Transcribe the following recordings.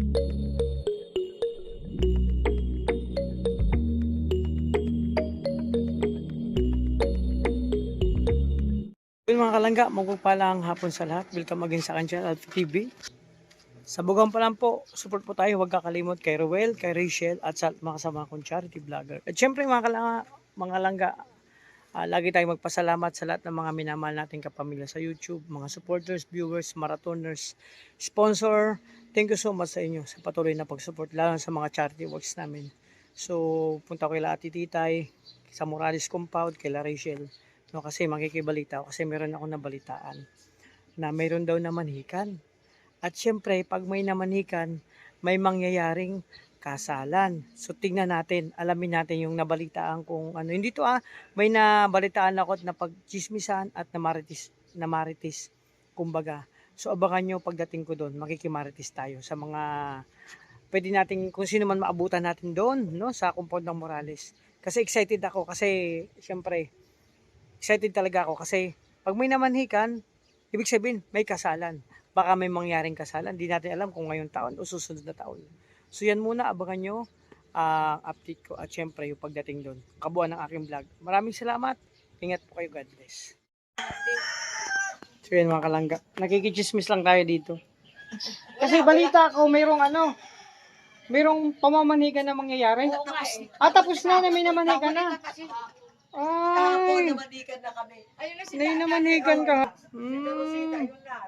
Mga kalangga, magpagpalang hapon sa lahat. Welcome again sa akin channel TV. Sa bugang pa lang po, support po tayo. Huwag kakalimot kay Ruel, kay Rachel at sa mga kasama kong charity vlogger. At syempre mga kalangga, lagi tayong magpasalamat sa lahat ng mga minamahal nating kapamilya sa YouTube, mga supporters, viewers, marathoners, sponsor. Thank you so much sa inyo sa patuloy na pag-support, lalo sa mga charity works namin. So, punta ko kay Ate Titay, sa Morales Compound, kay Rachel. No, kasi makikibalita ako kasi meron ako nabalitaan na mayroon daw na manhikan. At syempre, pag may namanhikan, may mangyayaring kasalan. So tingnan natin, alamin natin yung nabalitaan kung ano. Hindi to may nabalitaan ako at napagchismisan at namaritis kumbaga. So abangan nyo pagdating ko doon, makikimaritis tayo sa mga pwede natin, kung sino man maabutan natin doon, no, sa compound ng Morales. Kasi excited ako kasi syempre excited talaga ako kasi pag may namanhikan, ibig sabihin may kasalan. Baka may mangyaring kasalan. Hindi natin alam kung ngayong taon o susunod na taon. So yan muna, abangan nyo ang update ko at syempre yung pagdating doon. Kabuuan ng aking vlog. Maraming salamat. Ingat po kayo. God bless. So yan mga kalangga. Nakikichismis lang tayo dito. Kasi balita ko mayroong pamamanhikan na mangyayari. Tapos na may namanhikan na. Kahapon namanikan na kami. Namanikan ka.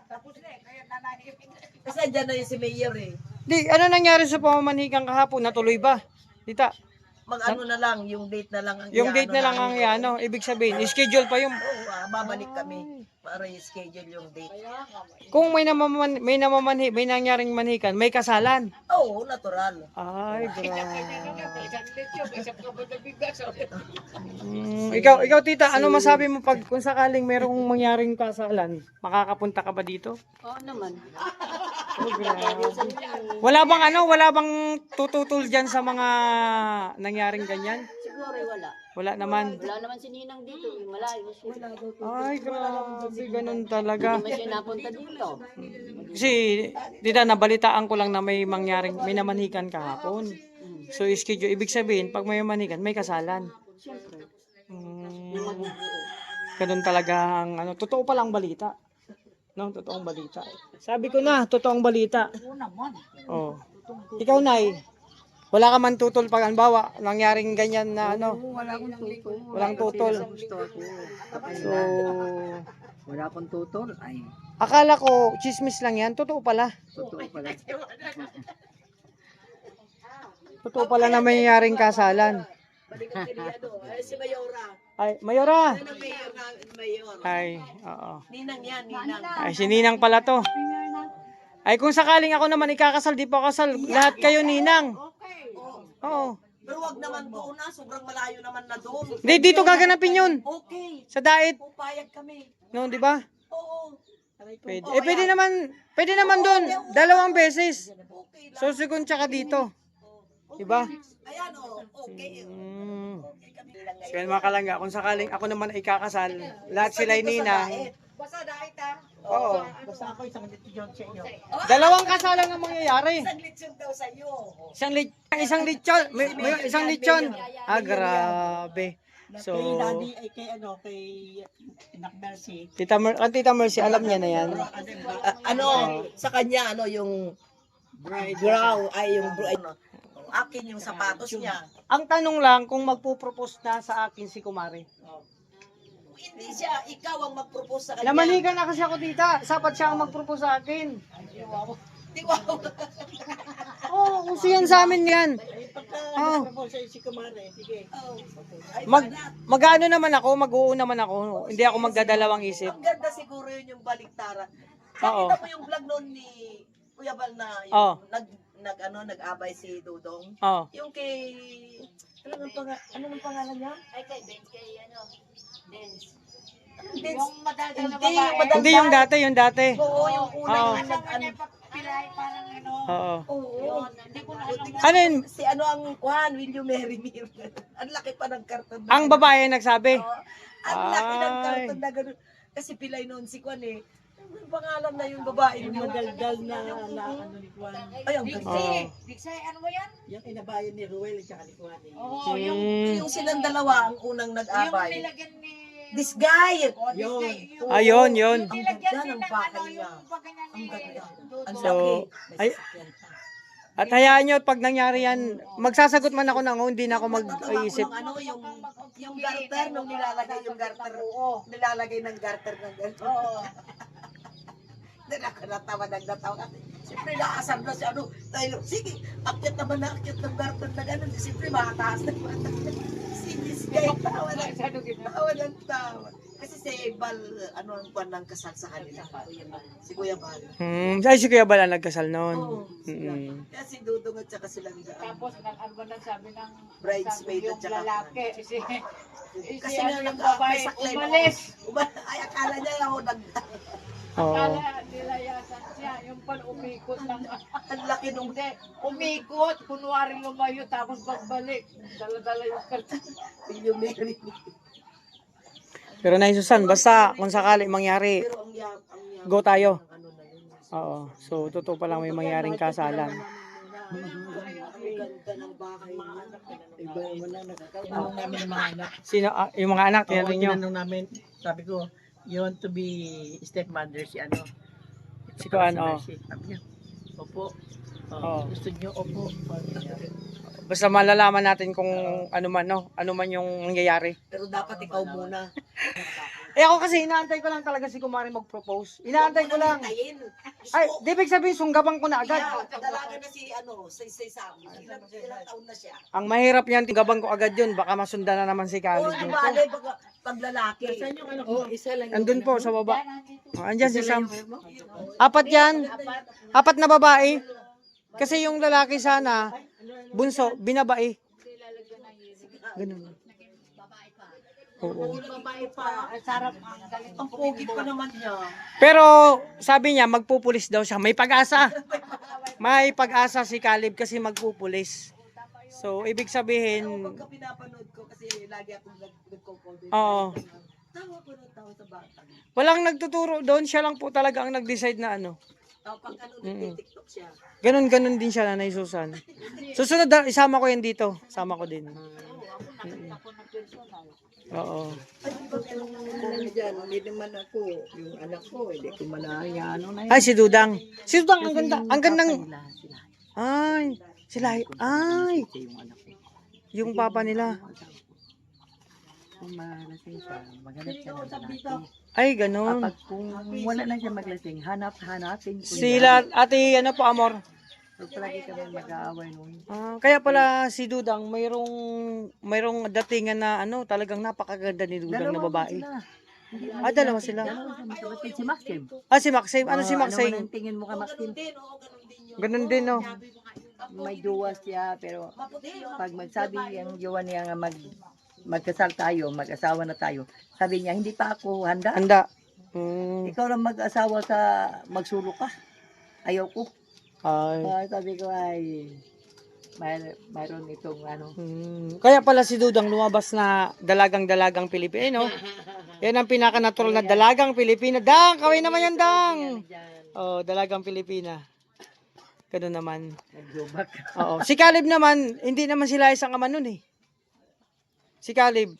Tapos na kaya nanahimik. Kasi andyan na yung si Mayor eh. Di, ano nangyari sa pamamanhikan kahapon? Natuloy ba? Dita, Mag-ano na lang, yung date na lang ang yung date na lang ang ibig sabihin, schedule pa yung... Oo, babalik kami para i-schedule yung date. Kung may nangyaring manhikan, may kasalan. Oo, natural. Ay, grabe. Ikaw tita, ano masabi mo pag kung sakaling merong mangyaring kasalan, makakapunta ka ba dito? Oo naman. Oh, grabe. Wala bang tututol diyan sa mga nangyaring ganyan? Siguro wala. Wala naman. Wala naman si Ninang dito. Malayo siya. Ay, grabe, ganun talaga. Hindi man siya napunta dito. Kasi, dita, nabalitaan ko lang na may namanhikan kahapon. So, schedule, ibig sabihin, pag may manhikan, may kasalan. Siyempre. Ganun talaga ang, totoo palang balita. No, totoong balita. Sabi ko na, totoong balita. Oh. Ikaw, Nay, wala ka man tutol pag anbawa, nangyaring ganyan na walang tutol. So, Wala akong tutol. Ay, akala ko, chismis lang yan, totoo pala. totoo pala. Totoo pala na may nangyaring kasalan. Balik ang si Mayora. Ay, Mayora! Ano Mayor? Ay, oo. Ninang yan, Ninang. Ay, si Ninang pala to. Ay, kung sakaling ako naman ikakasal, di pa kasal, lahat kayo Ninang. Oo. Pero wag naman doon na, sobrang malayo naman na doon. Hindi, dito gaganapin yun. Okay, Sa Daet. pupayag kami. No, di ba? Oo. Pwede. Pwede naman doon. 2 beses. Okay lang. So, second tsaka dito. Di ba? Ayan okay. Okay kami lang So, yan mga kalangga, kung sakaling ako naman ay kakasal, lahat sila'y Ninang. Basta dahil ta. Oo. Basta ako isang lechon sa inyo. 2 kasalan ang mangyayari. Isang lechon daw sa iyo. Isang lechon. May isang lechon. Grabe. So, Kay Daddy ay kay Nak Mercy. Tita Mercy, alam niya na yan. Sa kanya yung brow ay yung akin yung sapatos niya. Ang tanong lang kung magpo-propose na sa akin si Kumare. Hindi siya, ikaw ang mag-propose sa kanya. Namanigan na kasi ako tita. Sapat siya ang mag-propose sa akin. Di wow. Oo, uso yan sa amin yan. Oh. Si Kumare, sige. Mag-ano naman ako, mag-uuna naman ako. Hindi ako magdadalawang isip. Ang ganda siguro yun yung baliktaran. Oo. Nakita mo yung vlog noon ni Kuya Bal na Oo. nag-abay si Dudong. Oo. Yung kay ano nang pangalan niya? Ay kay Ben, kay Dance. Yung madaldal na Hindi yung dati. Oo, yung Oo. unang Pilay, parang Oo. Oo. Hindi ko na alam. Ano yun? Si ano ang Juan, will you marry me? Ang laki pa ng karton. Ang babae nagsabi. Oo. Ang laki ng Ay. karton na gano'n. Kasi pilay noon si Juan eh. yung pangalan na yung babae Yung mo? madaldal na ano ni Juan. Ay, ang ganda. Oo. Bigsay, ano mo yan? Yung inabayan ni Ruel at saka ni Juan. Eh. Oo, yung Yung silang dalawa ang unang nag-abay. nilagyan ni... This guy! Oh, Yun. Bigsay, Ayun, yun. Yung nilagyan Ang ganda din ng ng bakal ano, niya. yung pagkanya Ang ni... ganda. Dodo. Ang So, laki. May ay- sasakyan pa. At hayaan nyo, pag nangyari yan, magsasagot man ako ng hindi na ako mag-iisip. Yung ano, yung garter, nung nilalagay yung garter, nilalagay ng garter ng gano'n. Oo. Natawa kasi. Siyempre naasar na si ano, dahil, sige, akyat naman na akyat ng garter na gano'n. Siyempre makataas na mataas. Sige, tawa ng tawa. Kasi si Bal, ano ang kwan ng kasal sa kanila. Si Kuya Bal. Ay, si Kuya Bala nagkasal noon. Oo. Kaya si Dudong at saka silang Tapos, ano ba nang sabi ng... bridesmaid yung at saka lalaki, si... kasi ano, nga yung babae, nag-saklay umalis. Ay, akala niya ako Oo. Kala nila yata siya, yung pala umikot ng... ang laki nung Hindi, umikot, kunwari lumayo, tapos pagbalik. Dala-dala yung karta. yung Mary. Pero na Susan, basta kung sakali mangyari, Pero ang yam, go tayo. ng ano na yun. Oo. So, totoo pa lang may mangyaring kasalan. Ang ganda ng bahay niya. Iba naman na nagkakalong namin ng mga anak. Sino, yung mga anak, Oo, tinanong nyo. tinanong namin, sabi ko, you want to be stepmother si ano? Si Kuan, oo. Mercy. Sabi niya, opo. Oo. Gusto niyo, opo. Sabi niya. Basta malalaman natin kung ano man, no? Ano man yung nangyayari. Pero dapat ikaw muna. Eh ako kasi inaantay ko lang talaga si Kumari mag-propose. Inaantay ko lang. Hintayin. Ay, di ibig sabihin, sunggabang ko na agad. Dalaga na si ano, si Sam. Ilang taon na siya. Ang mahirap niyan, tingabang ko agad yun. Baka masundan na naman si Oo, Khalid. di nito. ba? Alay, pag lalaki. Saan yung anak Oo, mo? isa lang. Andun po, sa baba. Oh, andyan si Sam. Mo? Apat yan. Apat na babae. Kasi yung lalaki sana, bunso, binabae. Ganun. Oo. Babae pa, sarap ang galing. Ang pogi pa naman niya. Pero sabi niya, magpupulis daw siya. May pag-asa. May pag-asa si Caleb kasi magpupulis. So, ibig sabihin, Pagka pinapanood ko, kasi lagi akong nagko-comment. oo. Tawa ko ng tawa sa bata. Walang nagtuturo doon. Siya lang po talaga ang nag-decide na ano. Pag ano, nagtitiktok siya. Ganon din siya, Nanay Susan. Susunod, isama ko yan dito. Sama ko din. Oo. Ay, pag ano dyan, hindi naman ako, yung anak ko, hindi ko malaya, ano na yun. Ay, si Dudang. Si Dudang, ang ganda. Ang gandang. Ay, sila. Ay, Yung anak ko. yung papa nila. Kung malasing siya, maghanap siya ng lalaki. Ay, ganon. Kapag kung wala na siya maglasing, hanapin ko Sila, ate, ano po, Amor? So, palagi kami mag-aaway nun. Kaya pala si Dudang, mayroong datingan na ano, talagang napakaganda ni Dudang na babae. Sila. Dalawa sila. Dalawa siya magkapatid, si Maxim. Si Maxine. Ano si Ano man Maxine? ang tingin mo kay Maxim? Din, oo, ganun din yun. Ganun din, no? May duwas siya, pero Maputi yun. pag magsabi ang jowa niya nga magkasal tayo, mag-asawa na tayo, sabi niya, hindi pa ako handa. Anda. Ikaw lang mag-asawa sa magsulok ka. Ayaw ko. Ay. Sabi ko ay mayroon itong ano. Kaya pala si Dudang lumabas na dalagang Pilipino. Yan ang pinaka-natural na dalagang Pilipina. Dang, kaway naman yan, Dang. Oh, dalagang Pilipina. Ganun naman. Nagjubak. Oo. Si Caleb naman, hindi naman sila isang ama nun eh. Si Caleb,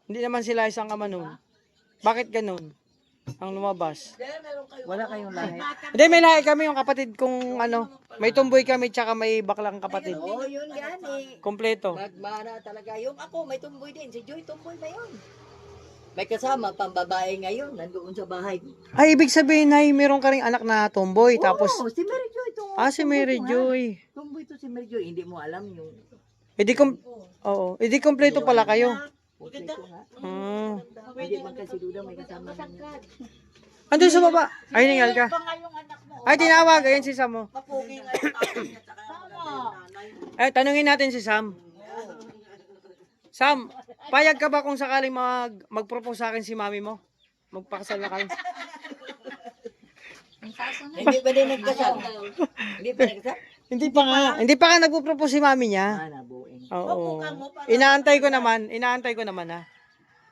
hindi naman sila isang ama nun. Bakit ganun? Ang lumabas. Wala kayong lahi. Hindi, may lahi kami yung kapatid kung ano. May tumboy kami tsaka may baklang kapatid. Oo, yun yan eh. Kompleto. Magmana talaga. Yung ako, may tumboy din. Si Joy, tumboy na yun. May kasama, pambabae ngayon, nandoon sa bahay. Ay, ibig sabihin ay meron ka ring anak na tomboy. Tapos, Oo, si Mary Joy. si Mary Joy. Tumboy to si Mary Joy. Hindi mo alam yung Hindi kompleto pala kayo. kompleto nga. Pwede Hindi man kasi Duda may kasama niya. Andun sa baba. Ay, ningal ka. Pa nga yung anak mo. Ay, tinawag. Ayan si Sam. Oh. Mapugi nga yung tatay niya, tsaka yung nanay. Ay, tanungin natin si Sam. Sam, payag ka ba kung sakaling mag-propose sa akin si mami mo? Magpakasal na kayo. Hindi pa din nagkasal. Hindi pa nagkasal? Hindi pa nga. Hindi pa nga nagpo-propose si mami niya. Nabuing. Oo. Inaantay ko naman ha.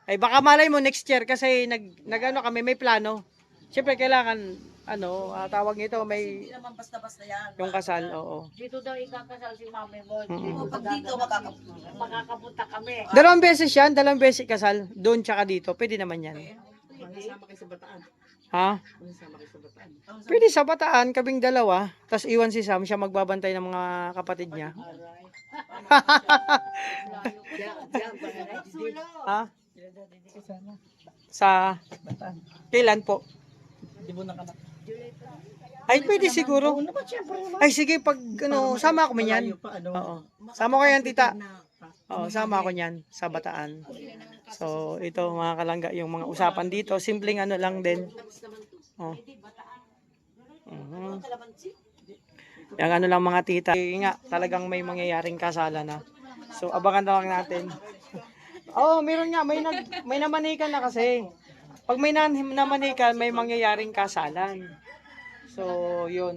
Ay baka malay mo next year kasi nagano kami may plano. Siyempre, kailangan, tawag nito, Kasi may hindi naman basta-basta yan. yung kasal, oo. Dito daw ikakasal si mami mo. Mm-mm. Pag dito Makakapunta kami. Dalawang beses yan, dalawang beses kasal. Doon tsaka dito, pwede naman yan. Mangasama kayo sa bataan. Ha? Mangasama kayo sa bataan. Pwede sa bataan, kaming dalawa. Tapos iwan si Sam, siya magbabantay ng mga kapatid niya. Ha? Sa Bataan. kailan po? Hindi mo nakanak. Ay, pwede siguro. Oo naman, syempre naman. Ay, sige, pag sama ako man yan. Malayo pa, ano. Oo. Sama ko yan, tita. Oo, sama ako niyan sa bataan. So, ito mga kalangga, yung mga usapan dito, simpleng lang din. Oh. Mhm. Yung lang mga tita. Nga, talagang may mangyayaring kasalan na. So, abangan na lang natin. Oh, meron nga, may namanikan na kasi. Pag may namanikan, may mangyayaring kasalan. So, yun.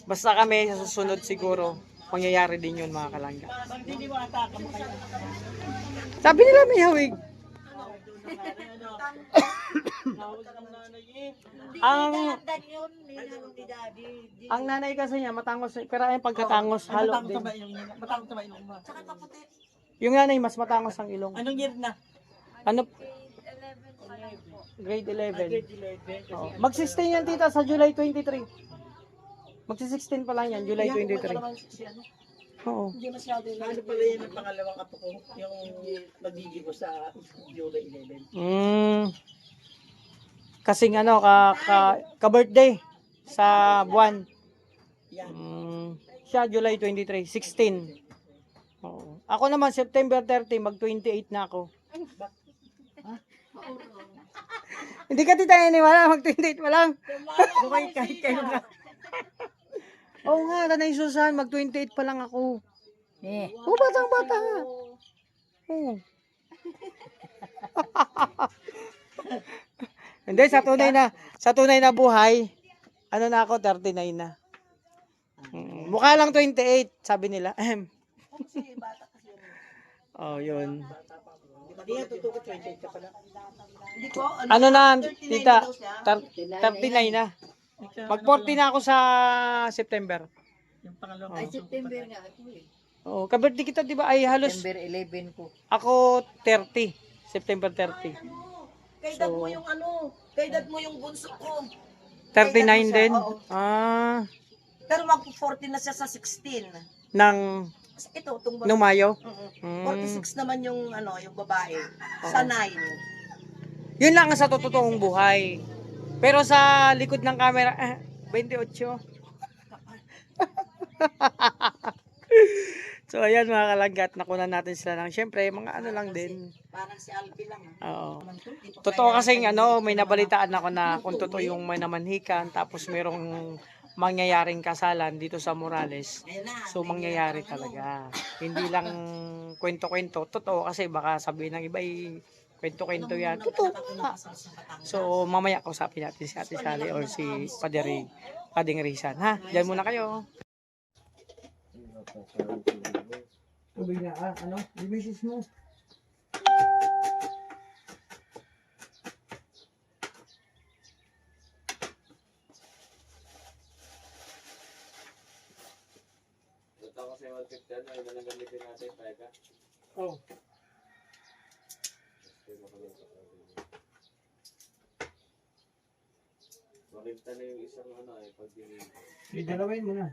Basta kami sa susunod siguro, mangyayari din yun mga kalangga. Pag hindi mo ataka mo kayo. Sabi nila may hawig. Ang ang nanay kasi niya matangos, pero ay pagkatangos halo Matangos din. na ba yung matangos na ba yung mo? Yung nanay mas matangos ang ilong. Anong year na? Ano? Grade 11. Grade 11. Oo. Mag-16 yan tita sa July 23. Magsi-16 pa lang yan, July 23. Oo. Hindi masyado yun. Ano pala yun ang pangalawang apo ko? Yung magigibo sa July 11. Kasing ka-birthday sa buwan. Yan. Siya July 23, 16. Oo. Ako naman September 30, mag-28 na ako. Hindi ka tita wala mag-28 pa lang. Okay, kahit kayo na. Oo nga, Tanay Susan, mag-28 pa lang ako. Oo, batang-bata nga. Oo. Hindi, sa tunay na buhay, ano na ako, 39 na. Mukha lang 28, sabi nila. Oh, yun. Hindi nga totoo 28 ka pala. Hindi ko, Ano na, 39 tita, daw siya. 39 na. Mag-40 na ako sa September. Yung pangalawang Ay, apo ko September pala. nga ako eh. Oo, kabirthday kita, di ba? Ay, halos September 11 ko. ako 30. September 30. Kay dad mo yung kay dad mo yung bunso ko. 39 din? Oo. Ah, Pero mag-40 na siya sa 16. ng Ito, itong babae. nung Mayo? Mm. 46 naman yung yung babae. Sa 9. Yun lang ang sa totoong buhay. Pero sa likod ng camera, 28. So ayan mga kalanggat, nakunan natin sila ng syempre mga lang din. Parang si Alpi lang. Oo. Totoo kasing may nabalitaan ako na kung totoo yung may namanhikan tapos merong mangyayaring kasalan dito sa Morales. So mangyayari talaga. Hindi lang kwento-kwento. Totoo kasi baka sabihin ng iba kwento-kwento yan. Totoo nga. So mamaya kausapin natin si Ate Sally or si Pading Rizan. Ha? Diyan muna kayo. Tubig na Di misis mo. Ito kasi 150 na iba nang gamitin natin, peka. Oh. Makita na yung isang pag Idalawin mo na.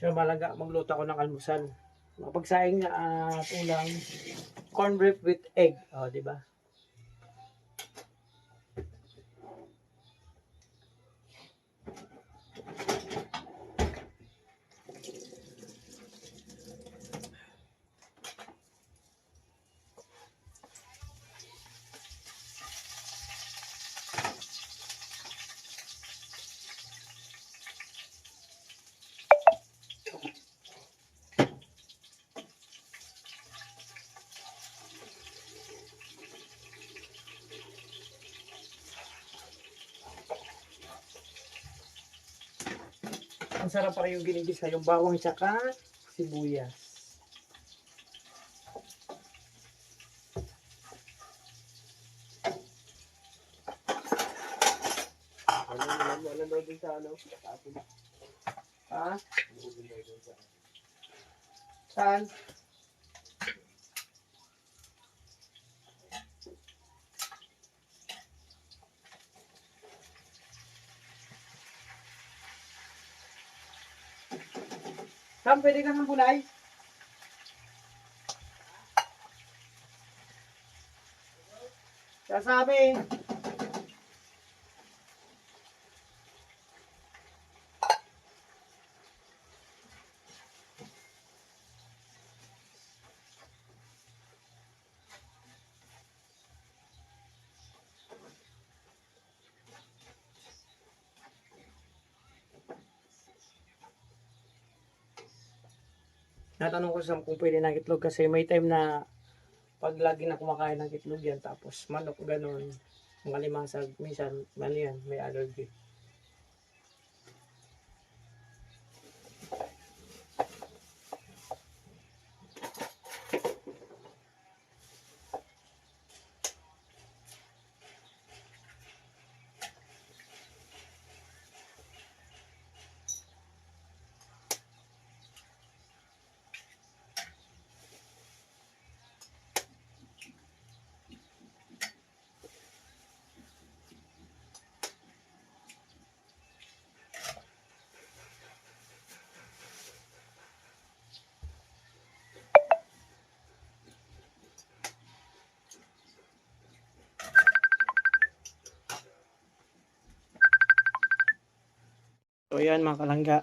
So, malaga, magluto ako ng almusal. Makapagsaing na at ulang corn beef with egg. O, di ba? masarap pa rin yung ginigisa, yung bawang tsaka sibuyas. Ano daw din sa ano? Tapos, Ha? ano din daw din sa Saan? Sam, pwede ka ng bulay? Sasabi. Natanong ko sa kung pwede ng itlog kasi may time na pag lagi na kumakain ng itlog yan tapos manok ganun, mga limasag, minsan ano yan, may allergy. So yan mga kalangga.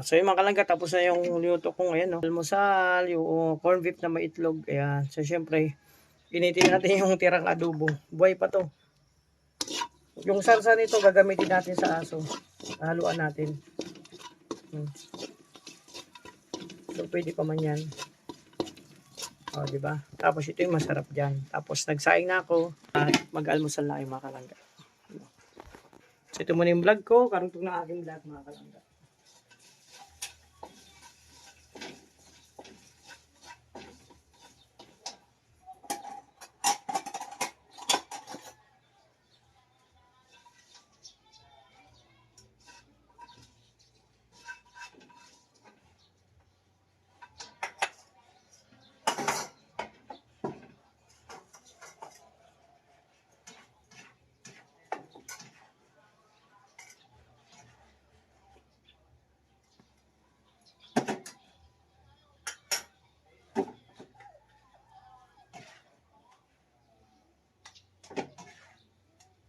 So yung mga kalangga, tapos na yung luto ko ngayon. No? Almusal, yung corn beef na may itlog. Ayan. So syempre, initin natin yung tirang adobo. Buhay pa to. Yung sarsa nito gagamitin natin sa aso. Haluan natin. So pwede pa man yan. O, di ba? Tapos ito yung masarap diyan. Tapos nagsaing na ako at mag-almusal na kayo mga kalangga. So ito muna yung vlog ko. Karugtog na aking vlog mga kalangga.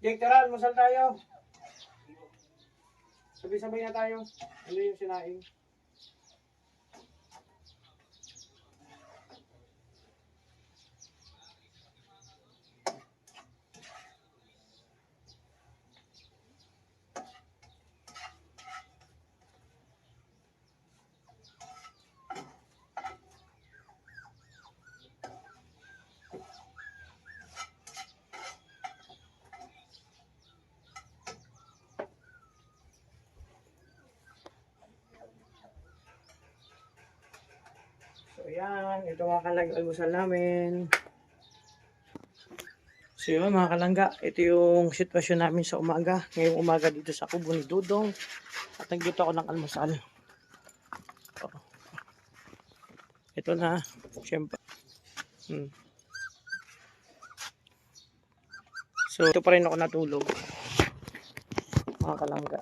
Jake, tara, almusal tayo. Sabay-sabay na tayo. Ano yung sinaing? So yan, ito mga kalangga almusal namin. So yun mga kalangga, ito yung sitwasyon namin sa umaga. Ngayong umaga dito sa kubo ni Dudong. At nagluto ako ng almusal. Ito na, syempre. So ito pa rin ako natulog. Mga kalangga.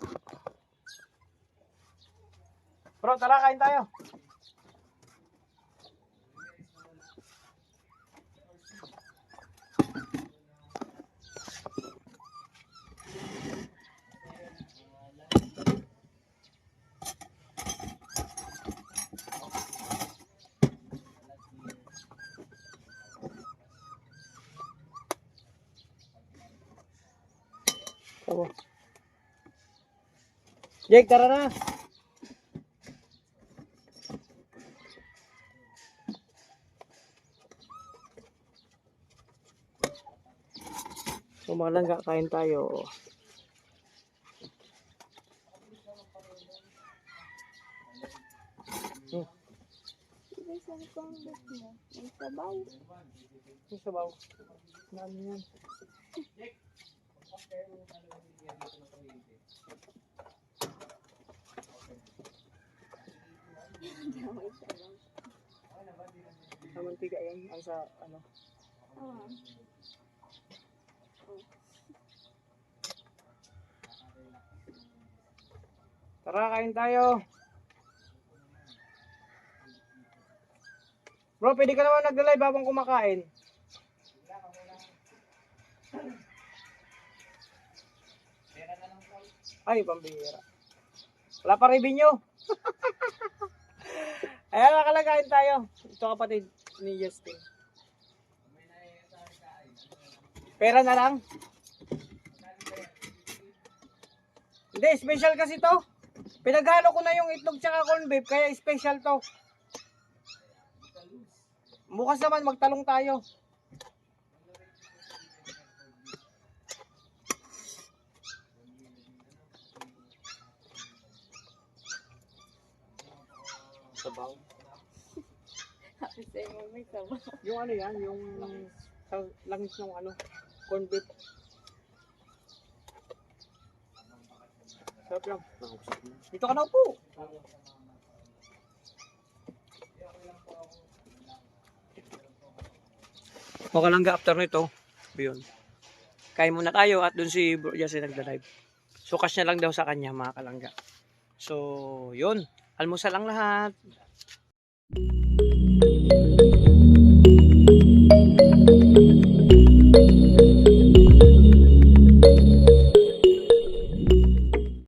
Bro, tara kain tayo. So, Jake, tara na. So mga langga, kain tayo. kung gusto mo. May sabaw. Yung sabaw. Ano yan? May sabaw. Sa mantika yan. Ang sa ano. Ah. Tara, kain tayo. Bro, pwede ka naman nag-live habang kumakain. Ay, pambihira. Wala pa revenue. Ayan, nakalagain tayo. Ito kapatid ni Justin. Pera na lang. Hindi, special kasi to. Pinaghalo ko na yung itlog tsaka corn beef, kaya special to. Bukas naman magtalong tayo. Sabaw. Happy sa'yo mo may sabaw. Yung ano yan, yung langis ng ano, corn beef. Sarap lang. Dito ka na upo. Okay lang after nito. Yun. Kain muna tayo at dun si Bro Jesse nagda-live. So cash na lang daw sa kanya mga kalangga. So yun. Almusal lang lahat.